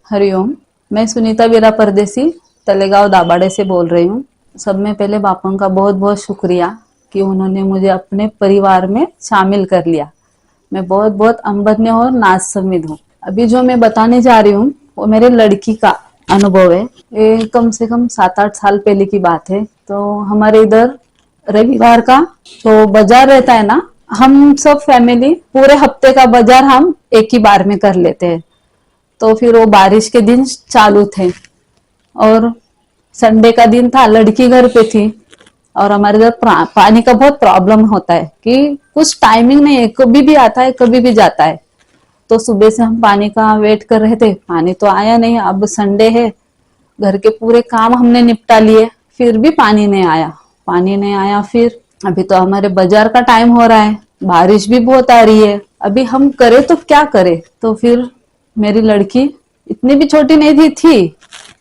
हरिओम। मैं सुनीता वीरा परदेसी तलेगांव दाभाडे से बोल रही हूँ। सब में पहले बापा का बहुत बहुत शुक्रिया कि उन्होंने मुझे अपने परिवार में शामिल कर लिया। मैं बहुत बहुत अम्बन्य और नाज़ हूँ। अभी जो मैं बताने जा रही हूँ वो मेरे लड़की का अनुभव है। ये कम से कम 7-8 साल पहले की बात है। तो हमारे इधर रविवार का तो बाजार रहता है ना, हम सब फैमिली पूरे हफ्ते का बाजार हम एक ही बार में कर लेते हैं। तो फिर वो बारिश के दिन चालू थे और संडे का दिन था, लड़की घर पे थी और हमारे इधर पानी का बहुत प्रॉब्लम होता है कि कुछ टाइमिंग नहीं है, कभी भी आता है कभी भी जाता है। तो सुबह से हम पानी का वेट कर रहे थे, पानी तो आया नहीं। अब संडे है, घर के पूरे काम हमने निपटा लिए, फिर भी पानी नहीं आया। पानी नहीं आया। फिर अभी तो हमारे बाजार का टाइम हो रहा है, बारिश भी बहुत आ रही है, अभी हम करे तो क्या करे। तो फिर मेरी लड़की इतनी भी छोटी नहीं थी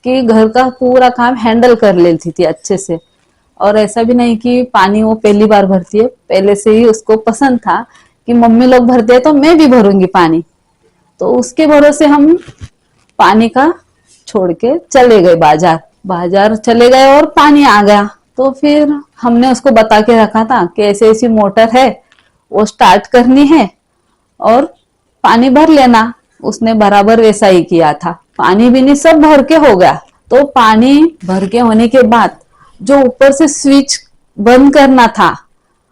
कि घर का पूरा काम हैंडल कर लेती थी अच्छे से। और ऐसा भी नहीं कि पानी वो पहली बार भरती है, पहले से ही उसको पसंद था कि मम्मी लोग भरते हैं तो मैं भी भरूंगी पानी। तो उसके भरोसे हम पानी का छोड़ के चले गए बाजार। बाजार चले गए और पानी आ गया। तो फिर हमने उसको बता के रखा था कि ऐसे ऐसी मोटर है, वो स्टार्ट करनी है और पानी भर लेना। उसने बराबर वैसा ही किया था, पानी भी नहीं सब भर के हो गया। तो पानी भर के होने के बाद जो ऊपर से स्विच बंद करना था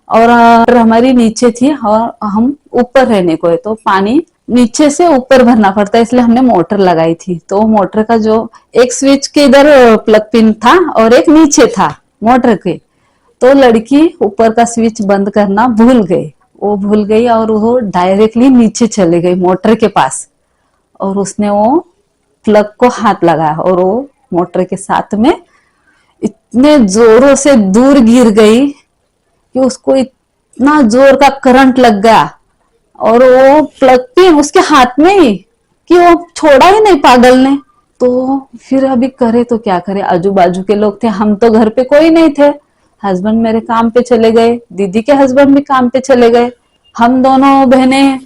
और हमारी नीचे थी और हम ऊपर रहने को है, तो पानी नीचे से ऊपर भरना पड़ता है, इसलिए हमने मोटर लगाई थी। तो मोटर का जो एक स्विच के इधर प्लग पिन था और एक नीचे था मोटर के। तो लड़की ऊपर का स्विच बंद करना भूल गई। वो भूल गई और वो डायरेक्टली नीचे चले गई मोटर के पास और उसने वो प्लग को हाथ लगाया और वो मोटर के साथ में इतने जोरों से दूर गिर गई कि उसको इतना जोर का करंट लग गया और वो प्लग पिन उसके हाथ में ही कि वो छोड़ा ही नहीं पागल ने। तो फिर अभी करे तो क्या करे, आजू बाजू के लोग थे, हम तो घर पे कोई नहीं थे। हस्बैंड मेरे काम पे चले गए, दीदी के हस्बैंड भी काम पे चले गए, हम दोनों बहनें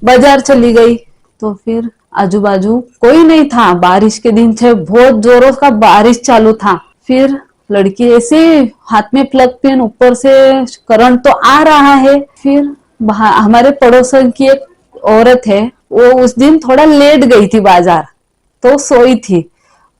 बाजार चली गई। तो फिर आजू बाजू कोई नहीं था, बारिश के दिन थे, बहुत जोरों का बारिश चालू था। फिर लड़की ऐसे हाथ में प्लग पिन, ऊपर से करंट तो आ रहा है। फिर हमारे पड़ोसन की एक औरत है, वो उस दिन थोड़ा लेट गई थी बाजार, तो सोई थी।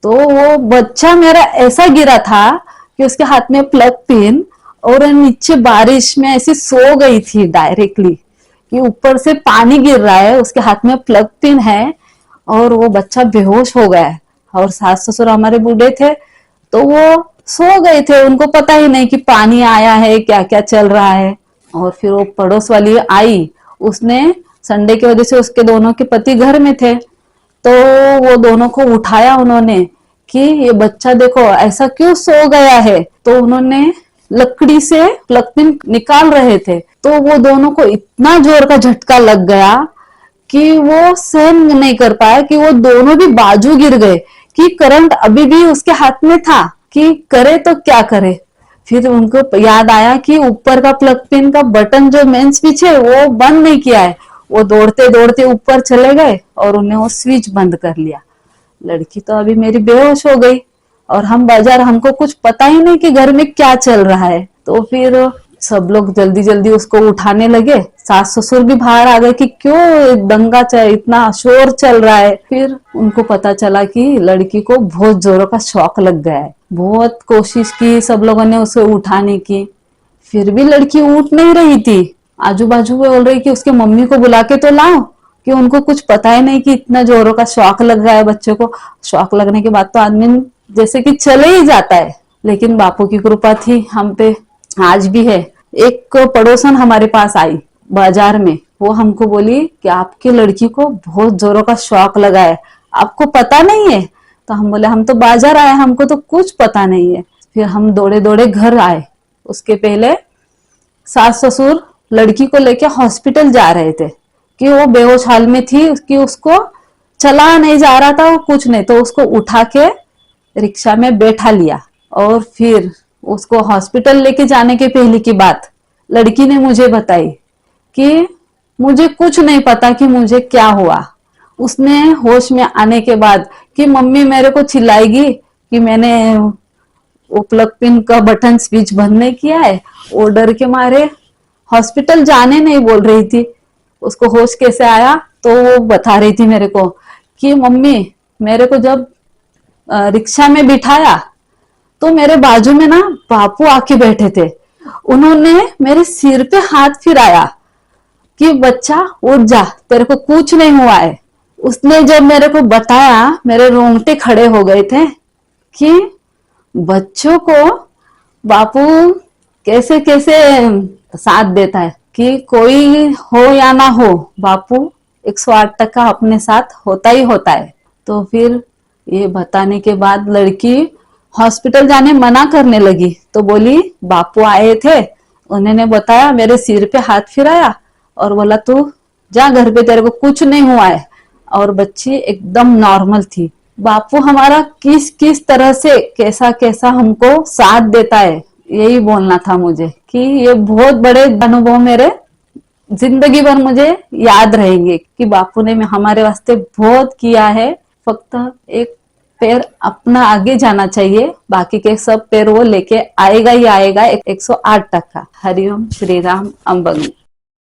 तो वो बच्चा मेरा ऐसा गिरा था कि उसके हाथ में प्लग पिन और नीचे बारिश में ऐसी सो गई थी डायरेक्टली कि ऊपर से पानी गिर रहा है, उसके हाथ में प्लग पिन है और वो बच्चा बेहोश हो गया है। और सास ससुर हमारे बूढ़े थे तो वो सो गए थे, उनको पता ही नहीं कि पानी आया है, क्या क्या चल रहा है। और फिर वो पड़ोस वाली आई, उसने संडे की वजह से उसके दोनों के पति घर में थे, तो वो दोनों को उठाया उन्होंने कि ये बच्चा देखो ऐसा क्यों सो गया है। तो उन्होंने लकड़ी से प्लग पिन निकाल रहे थे, तो वो दोनों को इतना जोर का झटका लग गया कि वो सहन नहीं कर पाया कि वो दोनों भी बाजू गिर गए कि करंट अभी भी उसके हाथ में था कि करे तो क्या करे। फिर उनको याद आया कि ऊपर का प्लग पिन का बटन जो मेन स्विच है वो बंद नहीं किया है। वो दौड़ते दौड़ते ऊपर चले गए और उन्हें वो स्विच बंद कर लिया। लड़की तो अभी मेरी बेहोश हो गई और हम बाजार, हमको कुछ पता ही नहीं कि घर में क्या चल रहा है। तो फिर सब लोग जल्दी जल्दी उसको उठाने लगे, सास ससुर भी बाहर आ गए कि क्यों दंगा चल, इतना शोर चल रहा है। फिर उनको पता चला कि लड़की को बहुत जोरों का शॉक लग गया है। बहुत कोशिश की सब लोगों ने उसे उठाने की, फिर भी लड़की उठ नहीं रही थी। आजू बाजू में बोल रही कि उसके मम्मी को बुला के तो लाओ, कि उनको कुछ पता ही नहीं कि इतना जोरों का शॉक लग गया है बच्चे को। शॉक लगने के बाद तो आदमी जैसे कि चले ही जाता है, लेकिन बापू की कृपा थी हम पे, आज भी है। एक पड़ोसन हमारे पास आई बाजार में, वो हमको बोली कि आपकी लड़की को बहुत जोरों का शॉक लगा है, आपको पता नहीं है। तो हम बोले हम तो बाजार आए, हमको तो कुछ पता नहीं है। फिर हम दौड़े दौड़े घर आए। उसके पहले सास ससुर लड़की को लेके हॉस्पिटल जा रहे थे कि वो बेहोश हाल में थी, कि उसको चला नहीं जा रहा था, वो कुछ नहीं। तो उसको उठा के रिक्शा में बैठा लिया और फिर उसको हॉस्पिटल लेके जाने के पहले की बात लड़की ने मुझे बताई कि मुझे कुछ नहीं पता कि मुझे क्या हुआ। उसने होश में आने के बाद कि मम्मी मेरे को चिल्लाएगी कि मैंने वो प्लग पिन का बटन स्विच बंद नहीं किया है, वो डर के मारे हॉस्पिटल जाने नहीं बोल रही थी। उसको होश कैसे आया तो वो बता रही थी मेरे को कि मम्मी मेरे को जब रिक्शा में बिठाया तो मेरे बाजू में ना बापू आके बैठे थे। उन्होंने मेरे सिर पे हाथ फिराया कि बच्चा उठ जा, तेरे को कुछ नहीं हुआ है। उसने जब मेरे को बताया मेरे रोंगटे खड़े हो गए थे कि बच्चों को बापू कैसे कैसे साथ देता है, कि कोई हो या ना हो बापू 108% अपने साथ होता ही होता है। तो फिर ये बताने के बाद लड़की हॉस्पिटल जाने मना करने लगी, तो बोली बापू आए थे, उन्होंने बताया, मेरे सिर पे हाथ फिराया और बोला तू जा घर पे, तेरे को कुछ नहीं हुआ है। और बच्ची एकदम नॉर्मल थी। बापू हमारा किस किस तरह से कैसा कैसा हमको साथ देता है, यही बोलना था मुझे कि ये बहुत बड़े अनुभव मेरे जिंदगी भर मुझे याद रहेंगे कि बापू ने हमारे वास्ते बहुत किया है। फक्त एक पैर अपना आगे जाना चाहिए, बाकी के सब पैर वो लेके आएगा ही आएगा 108%। हरिओम श्री राम अंबंग।